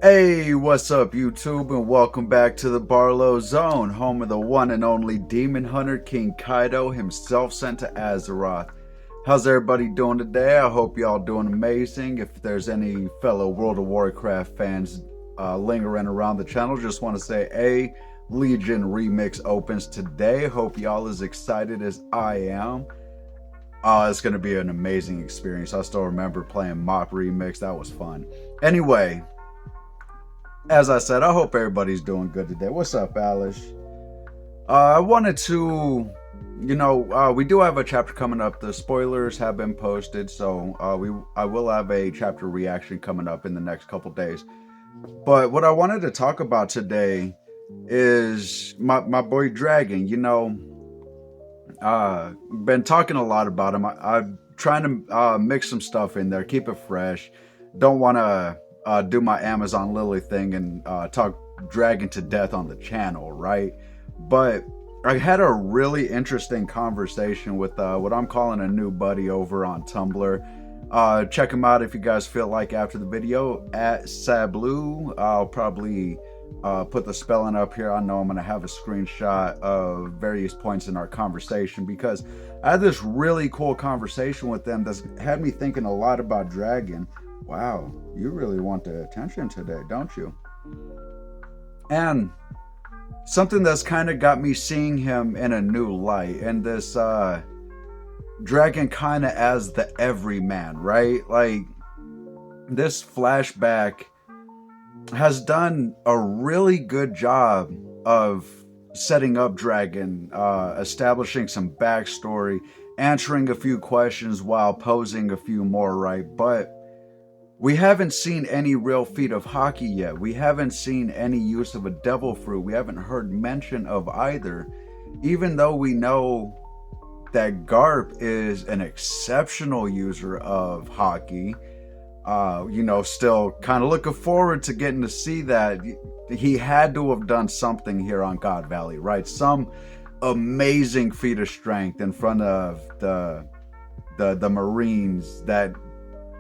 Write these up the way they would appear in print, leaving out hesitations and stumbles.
Hey, what's up, YouTube, and welcome back to the Barlow Zone, home of the one and only Demon Hunter King Kaido, himself sent to Azeroth. How's everybody doing today? I hope y'all doing amazing. If there's any fellow World of Warcraft fans lingering around the channel, just want to say, Legion Remix opens today. Hope y'all as excited as I am. It's going to be an amazing experience. I still remember playing Mop Remix. That was fun. Anyway, as I said, I hope everybody's doing good today. What's up, Alice? I wanted to, we do have a chapter coming up. The spoilers have been posted, so I will have a chapter reaction coming up in the next couple days. But what I wanted to talk about today is my boy Dragon. Been talking a lot about him. I'm trying to mix some stuff in there, keep it fresh. Don't want to do my Amazon Lily thing and talk Dragon to death on the channel, right? But I had a really interesting conversation with what I'm calling a new buddy over on Tumblr. Check him out if you guys feel like after the video at SABLEU. I'll probably put the spelling up here. I know I'm going to have a screenshot of various points in our conversation because I had this really cool conversation with them that's had me thinking a lot about Dragon. Wow, you really want the attention today, don't you? And something that's kind of got me seeing him in a new light, and this Dragon kind of as the everyman, right? Like, this flashback has done a really good job of setting up Dragon, establishing some backstory, answering a few questions while posing a few more, right? But we haven't seen any real feat of hockey yet. We haven't seen any use of a devil fruit. We haven't heard mention of either, even though we know that Garp is an exceptional user of hockey. Still kind of looking forward to getting to see that. He had to have done something here on God Valley, right? Some amazing feat of strength in front of the Marines that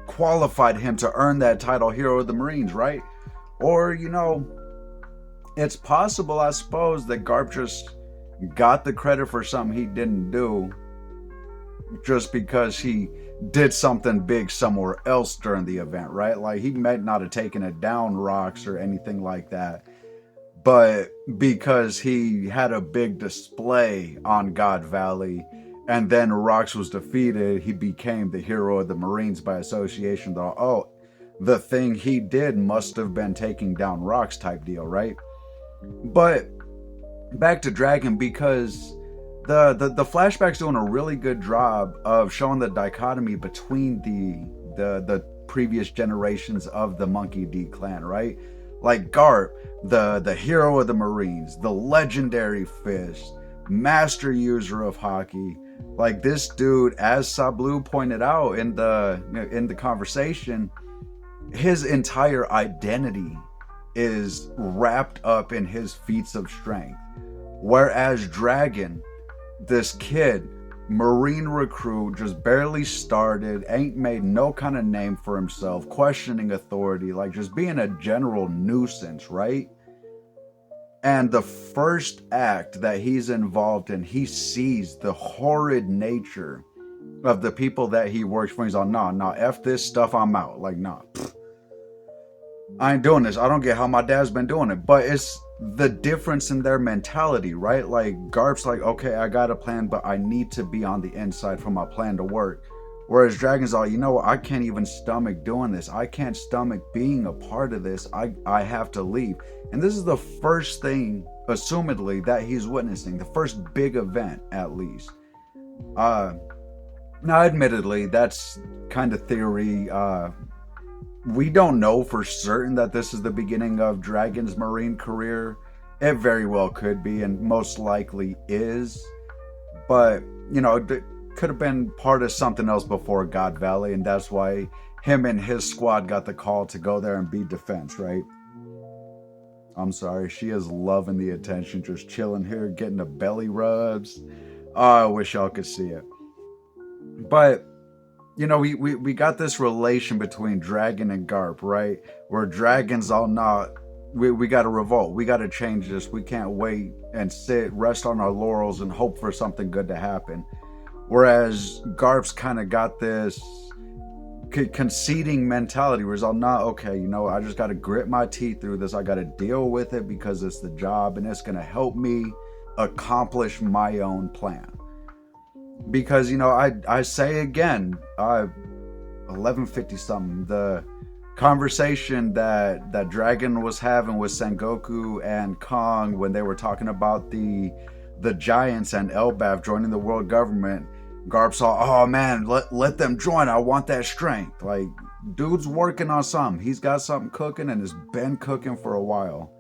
qualified him to earn that title, Hero of the Marines, right? Or, it's possible, I suppose, that Garp just got the credit for something he didn't do just because he did something big somewhere else during the event, right? Like, he might not have taken it down rocks or anything like that, but because he had a big display on God Valley and then Rox was defeated, he became the Hero of the Marines by association. Though, the thing he did must have been taking down Rox type deal, right? But back to Dragon, because the flashback's doing a really good job of showing the dichotomy between the previous generations of the Monkey D clan, right? Like Garp, the hero of the Marines, the legendary fist, master user of hockey. Like, this dude, as SABLEU pointed out in the conversation, his entire identity is wrapped up in his feats of strength. Whereas Dragon, this kid, Marine recruit, just barely started, ain't made no kind of name for himself, questioning authority, like just being a general nuisance, right? And the first act that he's involved in, he sees the horrid nature of the people that he works for. He's like, nah, F this stuff, I'm out. Like, nah, I ain't doing this. I don't get how my dad's been doing it. But it's the difference in their mentality, right? Like, Garp's like, okay, I got a plan, but I need to be on the inside for my plan to work. Whereas Dragon's like, I can't even stomach doing this. I can't stomach being a part of this. I have to leave. And this is the first thing, assumedly, that he's witnessing. The first big event, at least. Now, admittedly, that's kind of theory. We don't know for certain that this is the beginning of Dragon's Marine career. It very well could be, and most likely is. But, it could have been part of something else before God Valley, and that's why him and his squad got the call to go there and be defense, right? I'm sorry, she is loving the attention, just chilling here, getting the belly rubs. Oh, I wish y'all could see it. But we got this relation between Dragon and Garp, right? Where Dragon's all not, we got to revolt. We got to change this. We can't wait and rest on our laurels and hope for something good to happen. Whereas Garp's kind of got this conceding mentality where he's all, not okay, I just got to grit my teeth through this. I got to deal with it because it's the job and it's going to help me accomplish my own plan. Because I say again, 1150 something, the conversation that Dragon was having with Sengoku and Kong when they were talking about the Giants and Elbaf joining the world government, Garp saw, oh man, let them join. I want that strength. Like, dude's working on something. He's got something cooking and has been cooking for a while.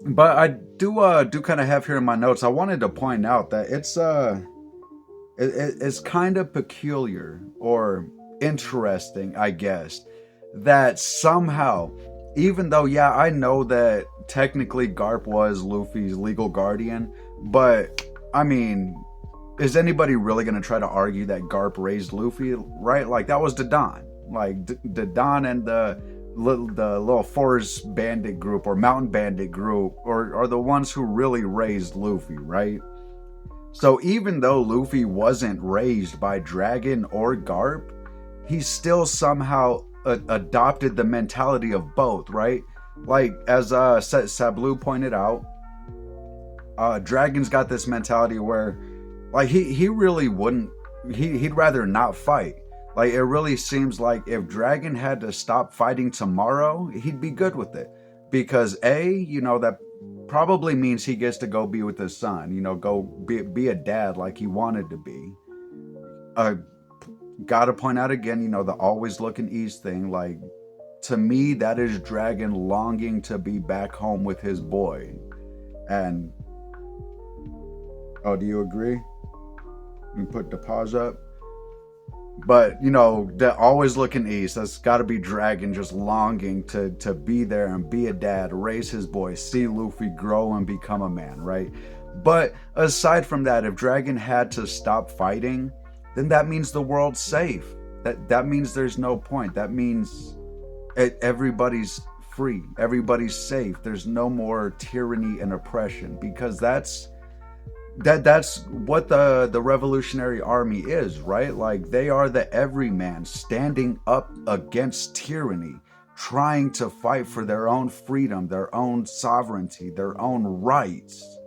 But I do kind of have here in my notes, I wanted to point out that it's kind of peculiar or interesting, I guess, that somehow, even though, yeah, I know that technically Garp was Luffy's legal guardian, but I mean, is anybody really going to try to argue that Garp raised Luffy, right? Like, that was Dadan. Like, Dadan and the little forest bandit group or mountain bandit group are the ones who really raised Luffy, right? So even though Luffy wasn't raised by Dragon or Garp, he still somehow adopted the mentality of both, right? Like, as SABLEU pointed out, Dragon's got this mentality where, like, he really wouldn't, he'd rather not fight. Like, it really seems like if Dragon had to stop fighting tomorrow, he'd be good with it. Because that probably means he gets to go be with his son, go be a dad like he wanted to be. Gotta point out again, the always looking east thing. Like, to me, that is Dragon longing to be back home with his boy. And, oh, do you agree? And put the pause up. But, that always looking east, that's got to be Dragon just longing to be there and be a dad, raise his boy, see Luffy grow and become a man, right? But aside from that, if Dragon had to stop fighting, then that means the world's safe. That means there's no point. That means everybody's free. Everybody's safe. There's no more tyranny and oppression, because that's what the Revolutionary Army is, right? Like, they are the everyman standing up against tyranny, trying to fight for their own freedom, their own sovereignty, their own rights.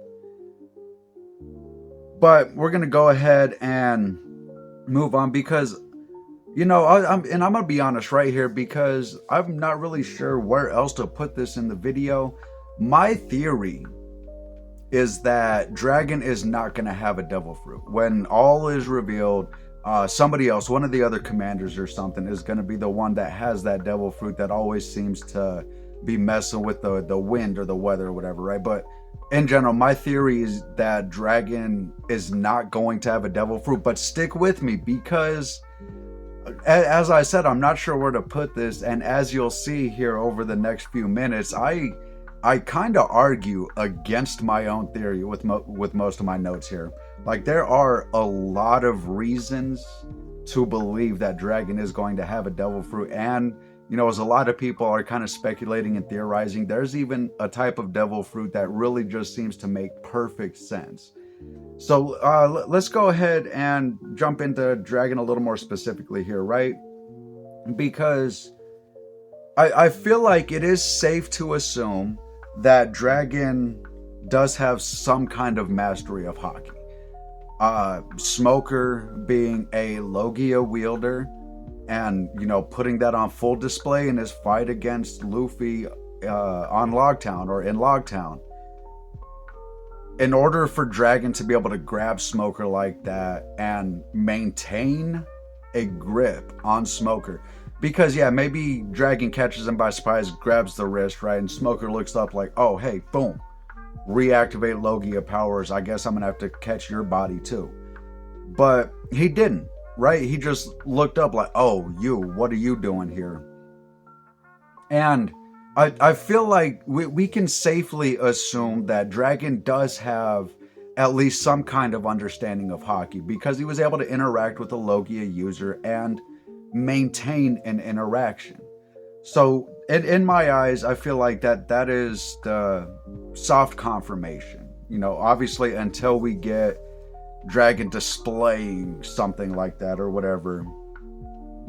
But we're going to go ahead and move on because, I'm going to be honest right here, because I'm not really sure where else to put this in the video. My theory is that Dragon is not going to have a devil fruit. When all is revealed, somebody else, one of the other commanders or something, is going to be the one that has that devil fruit that always seems to be messing with the wind or the weather or whatever, right? But in general, my theory is that Dragon is not going to have a devil fruit. But stick with me, because as I said, I'm not sure where to put this, and as you'll see here over the next few minutes, I kind of argue against my own theory with most of my notes here. Like, there are a lot of reasons to believe that Dragon is going to have a devil fruit, and as a lot of people are kind of speculating and theorizing, there's even a type of devil fruit that really just seems to make perfect sense. So let's go ahead and jump into Dragon a little more specifically here, right? Because I feel like it is safe to assume that Dragon does have some kind of mastery of Haki. Smoker being a Logia wielder and, putting that on full display in his fight against Luffy on Logtown or in Logtown. In order for Dragon to be able to grab Smoker like that and maintain a grip on Smoker, because, yeah, maybe Dragon catches him by surprise, grabs the wrist, right? And Smoker looks up like, oh, hey, boom. Reactivate Logia powers. I guess I'm going to have to catch your body too. But he didn't, right? He just looked up like, oh, what are you doing here? And I feel like we can safely assume that Dragon does have at least some kind of understanding of hockey, because he was able to interact with the Logia user and maintain an interaction. So in my eyes, I feel like that is the soft confirmation. Obviously until we get Dragon displaying something like that or whatever,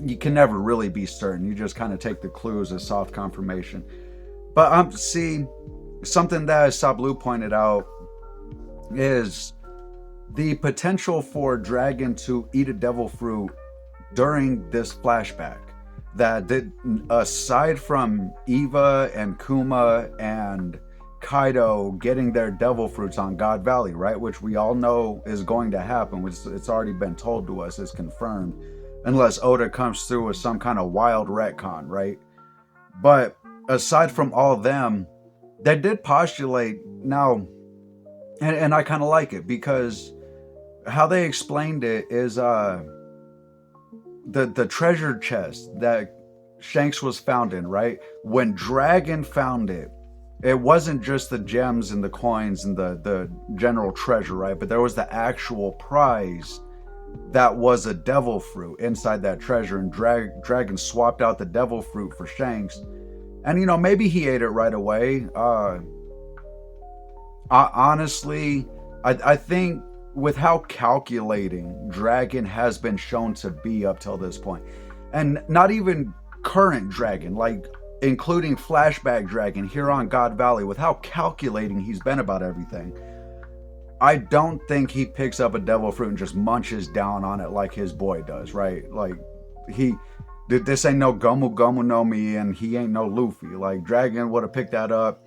you can never really be certain. You just kind of take the clues as soft confirmation. But see, something that SABLEU pointed out is the potential for Dragon to eat a devil fruit during this flashback. That aside from Eva and Kuma and Kaido getting their devil fruits on God Valley, right, which we all know is going to happen, which it's already been told to us, is confirmed, unless Oda comes through with some kind of wild retcon, right? But aside from all of them, they did postulate now, and I kind of like it, because how they explained it is the treasure chest that Shanks was found in, right? When Dragon found it, it wasn't just the gems and the coins and the general treasure, right? But there was the actual prize that was a devil fruit inside that treasure, and Dragon swapped out the devil fruit for Shanks. And maybe he ate it right away. Honestly, I think with how calculating Dragon has been shown to be up till this point, and not even current Dragon, like including flashback Dragon here on God Valley, with how calculating he's been about everything, I don't think he picks up a devil fruit and just munches down on it like his boy does, right? Like, this ain't no Gomu Gomu no Mi, and he ain't no Luffy. Like, Dragon would have picked that up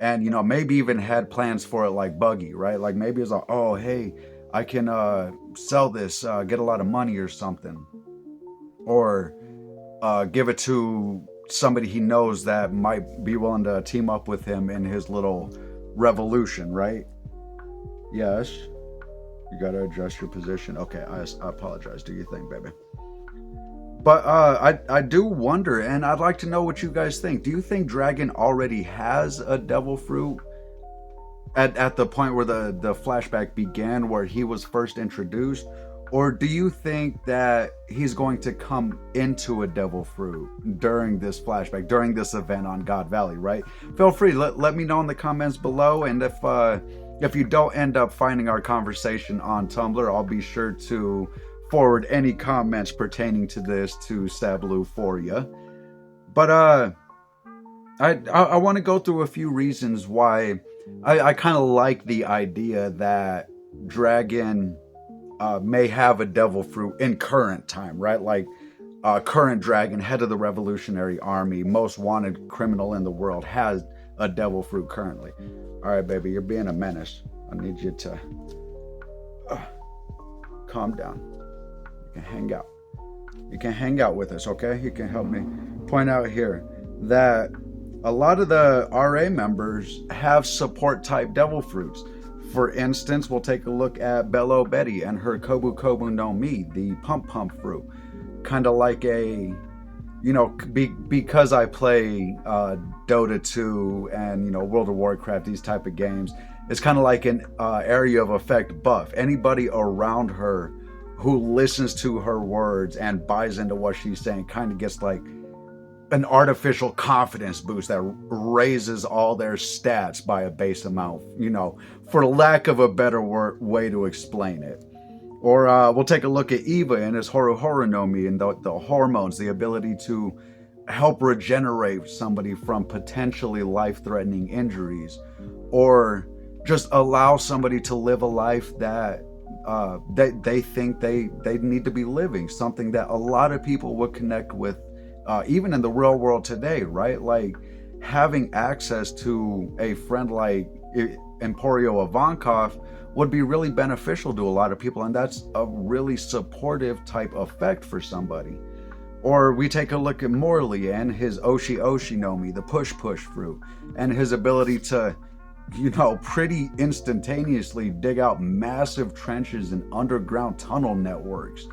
and, maybe even had plans for it like Buggy, right? Like, maybe it's like, oh, hey, I can sell this, get a lot of money or something. Or give it to somebody he knows that might be willing to team up with him in his little revolution, right? Yes. You gotta adjust your position. Okay, I apologize. Do your thing, baby. But I do wonder, and I'd like to know what you guys think. Do you think Dragon already has a devil fruit at the point where the flashback began, where he was first introduced? Or do you think that he's going to come into a devil fruit during this flashback, during this event on God Valley, right? Feel free, let me know in the comments below. And if you don't end up finding our conversation on Tumblr, I'll be sure to forward any comments pertaining to this to SABLEU for you. But I want to go through a few reasons why I kind of like the idea that Dragon may have a devil fruit in current time, right? Like current Dragon, head of the Revolutionary Army, most wanted criminal in the world, has a devil fruit currently. All right, baby, you're being a menace. I need you to calm down. You can hang out. You can hang out with us, okay? You can help me point out here that a lot of the RA members have support type devil fruits. For instance, we'll take a look at Bello Betty and her Kobu Kobu no Mi, the Pump Pump fruit. Kind of like a, because I play Dota 2 and, World of Warcraft, these type of games, it's kind of like an area of effect buff. Anybody around her who listens to her words and buys into what she's saying kind of gets like an artificial confidence boost that raises all their stats by a base amount, for lack of a better way to explain it. Or we'll take a look at Eva and his Horu Horu no Mi and the hormones, the ability to help regenerate somebody from potentially life-threatening injuries, or just allow somebody to live a life that they think they need to be living, something that a lot of people would connect with even in the real world today, right? Like having access to a friend like Emporio Ivankov would be really beneficial to a lot of people, and that's a really supportive type effect for somebody. Or we take a look at Morley and his Oshi Oshi no Mi, the push push fruit, and his ability to, pretty instantaneously dig out massive trenches and underground tunnel networks.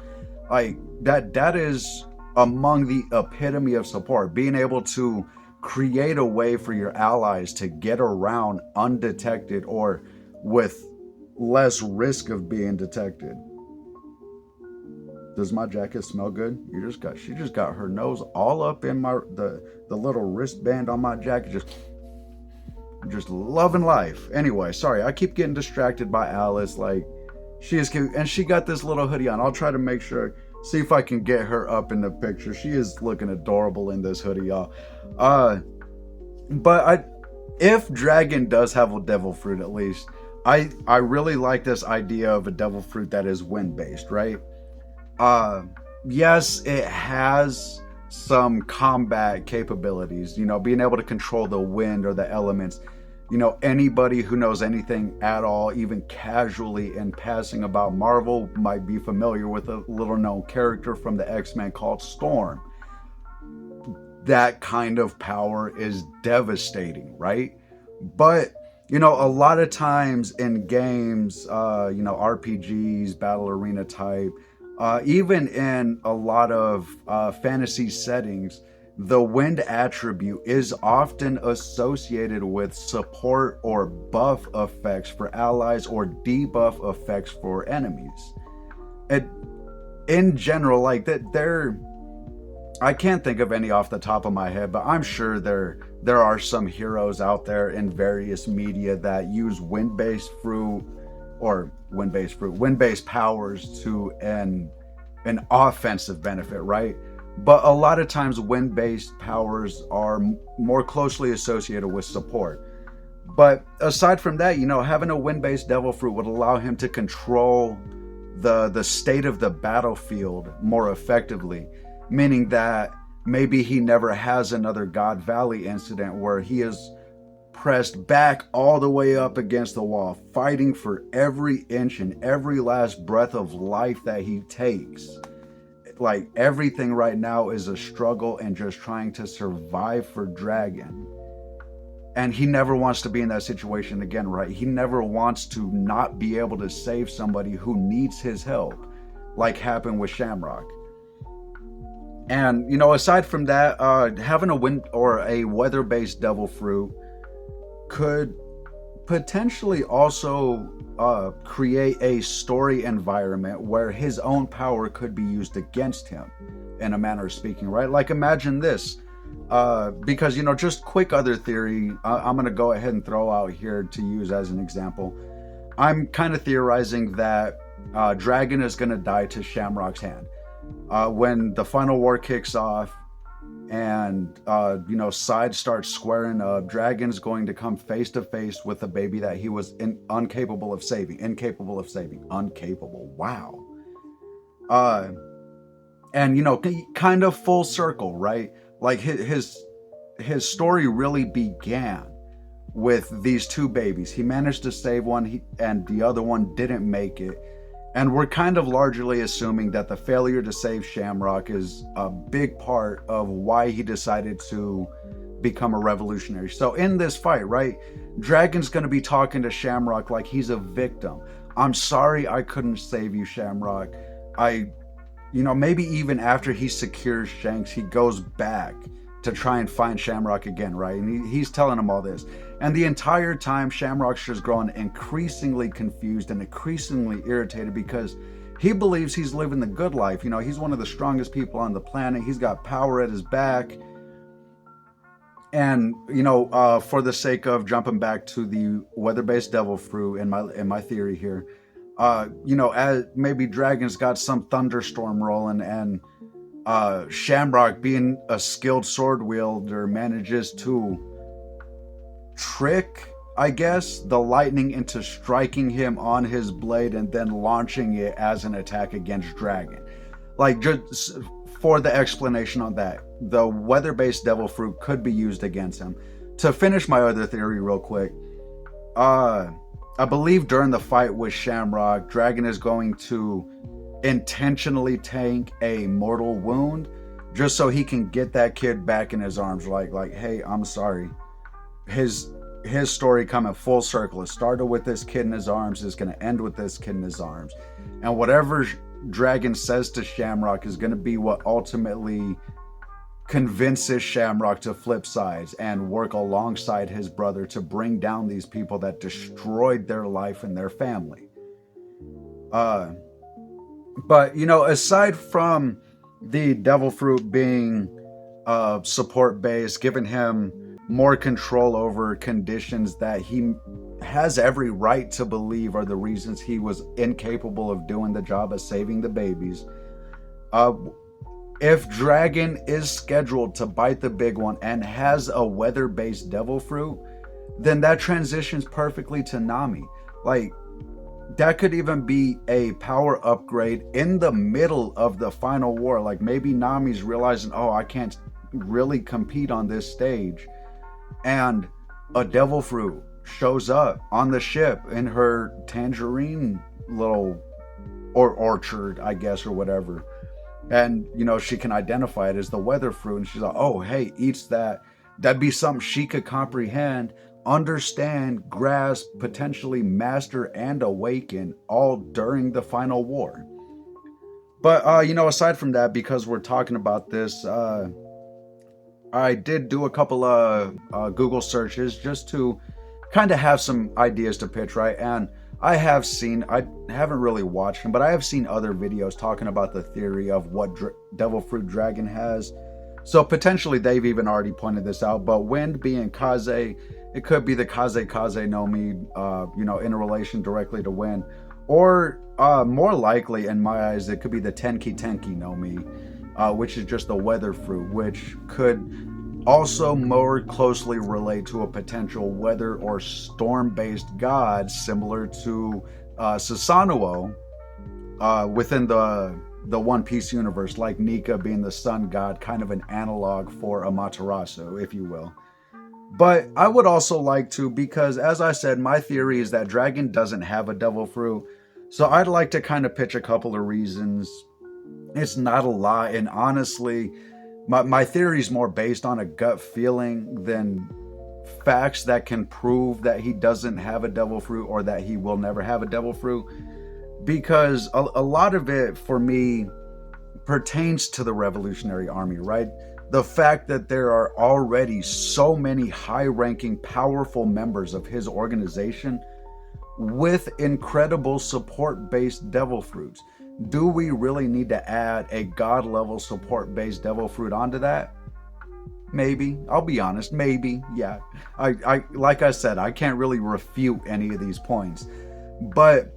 Like that is among the epitome of support, being able to create a way for your allies to get around undetected or with less risk of being detected. Does my jacket smell good? She just got her nose all up in the little wristband on my jacket, just loving life. Anyway, sorry, I keep getting distracted by Alice. Like, she is cute, and she got this little hoodie on. I'll try to make sure, see if I can get her up in the picture. She is looking adorable in this hoodie, y'all. If Dragon does have a devil fruit, at least, I really like this idea of a devil fruit that is wind based, right? Yes, it has some combat capabilities, being able to control the wind or the elements. Anybody who knows anything at all, even casually in passing about Marvel, might be familiar with a little known character from the X-Men called Storm. That kind of power is devastating, right? But a lot of times in games, RPGs, battle arena type, even in a lot of fantasy settings, the wind attribute is often associated with support or buff effects for allies or debuff effects for enemies. And in general, like that, I can't think of any off the top of my head, but I'm sure there are some heroes out there in various media that use wind-based powers to an offensive benefit, right? But a lot of times wind-based powers are more closely associated with support. But aside from that, having a wind-based devil fruit would allow him to control the state of the battlefield more effectively, meaning that maybe he never has another God Valley incident where he is pressed back all the way up against the wall, fighting for every inch and every last breath of life that he takes. Like, everything right now is a struggle and just trying to survive for Dragon. And he never wants to be in that situation again, right? He never wants to not be able to save somebody who needs his help, like happened with Shamrock. And, aside from that, having a wind or a weather-based devil fruit could potentially also create a story environment where his own power could be used against him, in a manner of speaking, right? Like, imagine this, because, just quick other theory, I'm going to go ahead and throw out here to use as an example. I'm kind of theorizing that Dragon is going to die to Shamrock's hand. When the final war kicks off and sides start squaring up, Dragon's going to come face to face with a baby that he was incapable of saving. Wow. And kind of full circle, right? Like, his story really began with these two babies. He managed to save one, and the other one didn't make it. And we're kind of largely assuming that the failure to save Shamrock is a big part of why he decided to become a revolutionary. So in this fight, right, Dragon's going to be talking to Shamrock like he's a victim. I'm sorry I couldn't save you, Shamrock. Maybe even after he secures Shanks, he goes back to try and find Shamrock again, right? And he's telling him all this. And the entire time, Shamrock's just growing increasingly confused and increasingly irritated because he believes he's living the good life. He's one of the strongest people on the planet. He's got power at his back. And, for the sake of jumping back to the weather-based devil fruit in my theory here, as maybe Dragon's got some thunderstorm rolling, and Shamrock, being a skilled sword wielder, manages to trick, I guess, the lightning into striking him on his blade and then launching it as an attack against Dragon. Like, just for the explanation on that, the weather-based devil fruit could be used against him. To finish my other theory real quick, I believe during the fight with Shamrock, Dragon is going to intentionally tank a mortal wound just so he can get that kid back in his arms, like, hey, I'm sorry. His story coming full circle. It started with this kid in his arms, it's going to end with this kid in his arms. And whatever Dragon says to Shamrock is going to be what ultimately convinces Shamrock to flip sides and work alongside his brother to bring down these people that destroyed their life and their family. Uh, but aside from the devil fruit being support based, giving him more control over conditions that he has every right to believe are the reasons he was incapable of doing the job of saving the babies. Uh, if Dragon is scheduled to bite the big one and has a weather based devil fruit, then that transitions perfectly to Nami. Like, that could even be a power upgrade in the middle of the final war. Like, maybe Nami's realizing, oh, I can't really compete on this stage. And a devil fruit shows up on the ship in her tangerine little orchard, I guess, or whatever. And, she can identify it as the weather fruit. And she's like, oh, hey, eats that. That'd be something she could comprehend, understand, grasp, potentially master, and awaken all during the final war. But, aside from that, because we're talking about this, I did do a couple of Google searches just to kind of have some ideas to pitch, right? And I haven't really watched them, but I have seen other videos talking about the theory of what Devil Fruit Dragon has. So potentially they've even already pointed this out, but wind being Kaze, it could be the Kaze no Mi, in a relation directly to wind. Or more likely, in my eyes, it could be the Tenki no Mi, which is just the weather fruit, which could also more closely relate to a potential weather or storm-based god similar to Susanoo within the One Piece universe, like Nika being the sun god, kind of an analog for Amaterasu, if you will. But I would also like to, because as I said, my theory is that Dragon doesn't have a devil fruit, so I'd like to kind of pitch a couple of reasons. It's not a lot, and honestly, my theory is more based on a gut feeling than facts that can prove that he doesn't have a devil fruit or that he will never have a devil fruit. Because a lot of it, for me, pertains to the Revolutionary Army, right? The fact that there are already so many high-ranking, powerful members of his organization with incredible support-based devil fruits. Do we really need to add a god-level support-based devil fruit onto that? Maybe. I'll be honest. Maybe. Yeah. I like I said, I can't really refute any of these points. But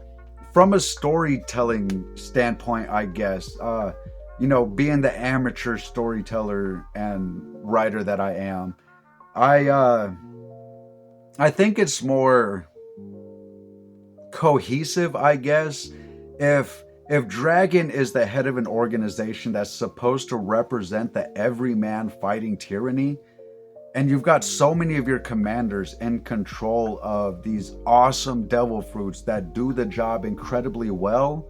from a storytelling standpoint, I guess, being the amateur storyteller and writer that I am, I think it's more cohesive, I guess, if Dragon is the head of an organization that's supposed to represent the everyman fighting tyranny, and you've got so many of your commanders in control of these awesome devil fruits that do the job incredibly well,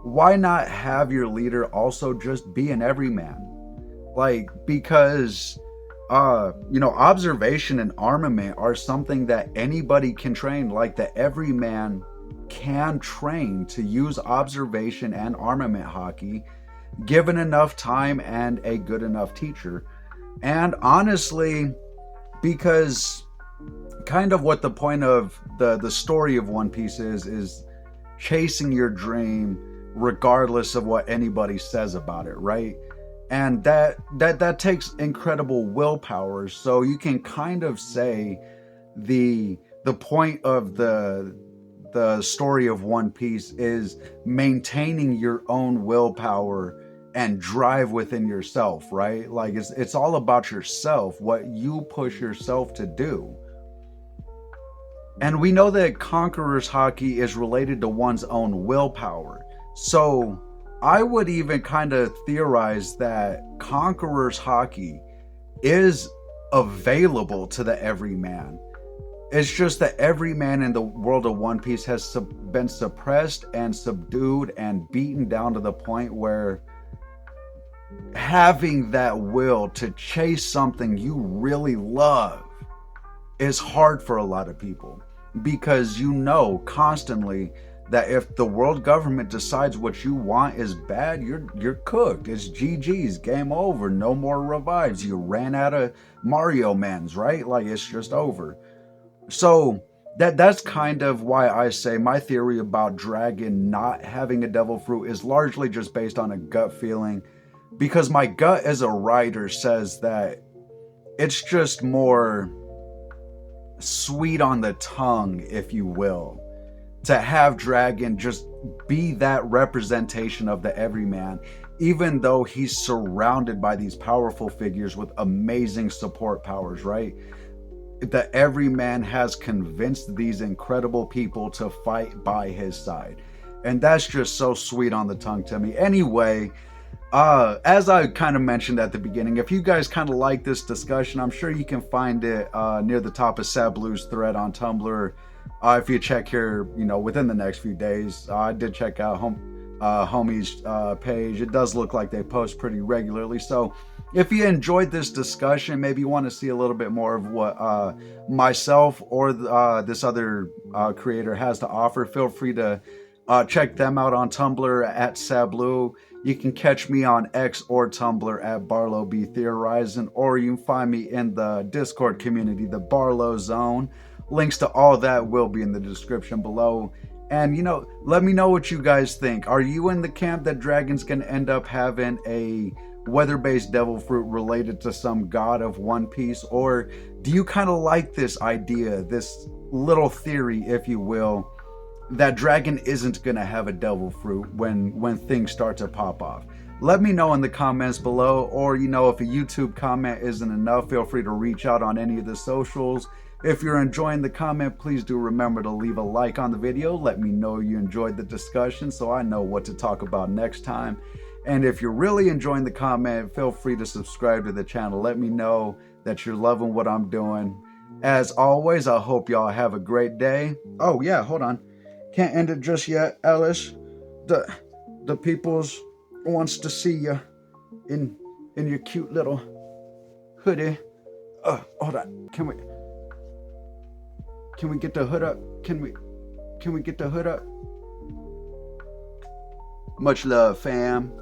why not have your leader also just be an everyman? Like, because observation and armament are something that anybody can train. Like, the everyman can train to use observation and armament hockey, given enough time and a good enough teacher. And honestly, because kind of what the point of the story of One Piece is chasing your dream regardless of what anybody says about it, right? And that takes incredible willpower. So you can kind of say the point of the story of One Piece is maintaining your own willpower and drive within yourself, right? Like, it's all about yourself, what you push yourself to do. And we know that Conqueror's Haki is related to one's own willpower. So I would even kind of theorize that Conqueror's Haki is available to the everyman. It's just that every man in the world of One Piece has been suppressed and subdued and beaten down to the point where having that will to chase something you really love is hard for a lot of people, because constantly that if the world government decides what you want is bad, you're cooked. It's GG's, game over, no more revives. You ran out of Mario Mans, right? Like, it's just over. So that's kind of why I say my theory about dragon not having a devil fruit is largely just based on a gut feeling, because my gut as a writer says that it's just more sweet on the tongue, if you will, to have dragon just be that representation of the everyman, even though he's surrounded by these powerful figures with amazing support powers, right? The everyman has convinced these incredible people to fight by his side, and that's just so sweet on the tongue to me. Anyway, as I kind of mentioned at the beginning, if you guys kind of like this discussion, I'm sure you can find it near the top of SABLEU's thread on Tumblr. If you check here, you know, within the next few days, I did check out Homie's page. It does look like they post pretty regularly. So if you enjoyed this discussion, maybe you want to see a little bit more of what myself or this other creator has to offer, feel free to check them out on Tumblr at SABLEU. You can catch me on X or Tumblr at Barlow B Theorizing, or you can find me in the Discord community, the Barlow Zone. Links to all that will be in the description below. And, you know, let me know what you guys think. Are you in the camp that Dragon's going to end up having a weather-based devil fruit related to some god of One Piece? Or do you kind of like this idea, this little theory, if you will, that Dragon isn't going to have a devil fruit when things start to pop off? Let me know in the comments below, or, you know, if a YouTube comment isn't enough, feel free to reach out on any of the socials. If you're enjoying the comment, please do remember to leave a like on the video. Let me know you enjoyed the discussion so I know what to talk about next time. And if you're really enjoying the comment, feel free to subscribe to the channel. Let me know that you're loving what I'm doing. As always, I hope y'all have a great day. Oh yeah, hold on. Can't end it just yet, Alice. The peoples wants to see you in your cute little hoodie. Hold on. Can we get the hood up? Can we get the hood up? Much love, fam.